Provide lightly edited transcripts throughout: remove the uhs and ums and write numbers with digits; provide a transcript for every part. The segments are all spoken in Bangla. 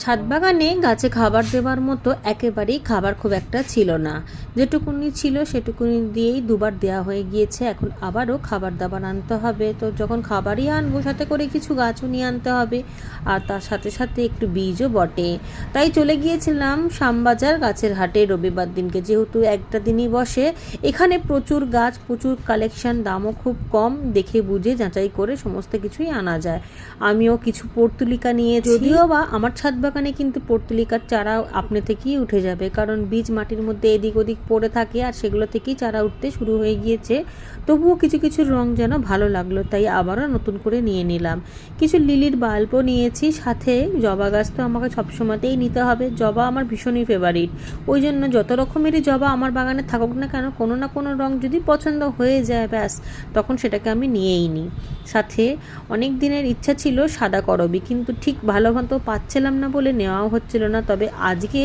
ছাদ বাগানে গাছে খাবার দেওয়ার মতো একেবারেই খাবার খুব একটা ছিল না। যেটুকুনি ছিল সেটুকুনি দিয়েই দুবার দেওয়া হয়ে গিয়েছে। এখন আবারও খাবার দাবার আনতে হবে। তো যখন খাবারই আনবো সাথে করে কিছু গাছও নিয়ে আনতে হবে, আর তার সাথে সাথে একটু বীজও বটে। তাই চলে গিয়েছিলাম শ্যামবাজার গাছের হাটে রবিবার দিনকে, যেহেতু একটা দিনই বসে। এখানে প্রচুর গাছ, প্রচুর কালেকশন, দামও খুব কম, দেখে বুঝে যাচাই করে সমস্ত কিছুই আনা যায়। আমিও কিছু পর্তুলিকা নিয়েছি, যদিও বা আমার ছাদ বাগানে কিন্তু পর্তুলিকার চারা আপনি থেকেই উঠে যাবে, কারণ বীজ মাটির মধ্যে এদিক ওদিক পড়ে থাকে আর সেগুলো থেকেই চারা উঠতে শুরু হয়ে গিয়েছে। তবুও কিছু কিছু রং যেন ভালো লাগলো, তাই আবারও নতুন করে নিয়ে নিলাম। কিছু লিলির বাল্বও নিয়েছি, সাথে জবা গাছ তো আমাকে সবসময়তেই নিতে হবে। জবা আমার ভীষণই ফেভারিট, ওই জন্য যত রকমেরই জবা আমার বাগানে থাকুক না কেন, কোনো না কোনো রং যদি পছন্দ হয়ে যায় ব্যাস, তখন সেটাকে আমি নিয়েই নিই। সাথে অনেক দিনের ইচ্ছা ছিল সাদা করবী, কিন্তু ঠিক ভালো মতো পাচ্ছিলাম না বলে নেওয়াও হচ্ছিল না। তবে আজকে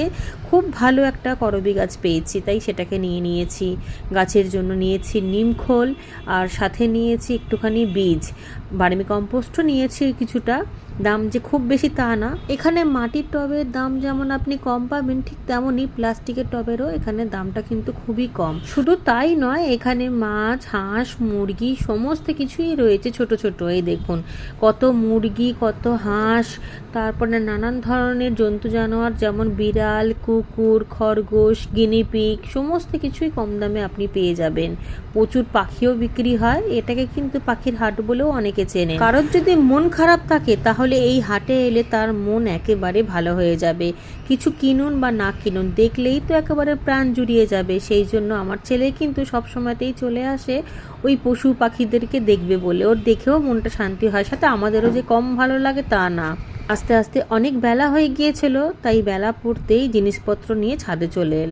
খুব ভালো একটা করবী গাছ পেয়েছি, তাই সেটাকে নিয়ে নিয়েছি। গাছের জন্য নিয়েছি নিমখোল, আর সাথে নিয়েছি একটুখানি বীজ। ভার্মি কম্পোস্টও নিয়েছি কিছুটা। দাম যে খুব বেশি তা না, এখানে মাটির টবের দাম যেমন আপনি কম পাবেন, ঠিক তেমনই প্লাস্টিকের টবেরও এখানে দামটা কিন্তু খুবই কম। শুধু তাই নয়, এখানে মাছ, হাঁস, মুরগি সমস্ত কিছুই রয়েছে ছোট ছোট। এই দেখুন কত মুরগি, কত হাঁস, তারপরে নানান ধরনের জন্তু জানোয়ার, যেমন বিড়াল, কুকুর, খরগোশ, গিনিপিগ, সমস্ত কিছুই কম দামে আপনি পেয়ে যাবেন। প্রচুর পাখিও বিক্রি হয়, এটাকে কিন্তু পাখির হাট বলেও অনেকে চেনে। কারোর যদি মন খারাপ থাকে তাহলে এই হাটে এলে তার মন একেবারে ভালো হয়ে যাবে। কিছু কিনুন বা না কিনুন, দেখলেই তো একেবারে প্রাণ জুড়িয়ে যাবে। সেই জন্য আমার ছেলে কিন্তু সব সময়তেই চলে আসে ওই পশু পাখিদেরকে দেখবে বলে, ওর দেখেও মনটা শান্তি হয়। সাথে আমাদেরও যে কম ভালো লাগে তা না। আস্তে আস্তে অনেক বেলা হয়ে গিয়েছিল, তাই বেলা পড়তেই জিনিসপত্র নিয়ে ছাদে চলে এলাম।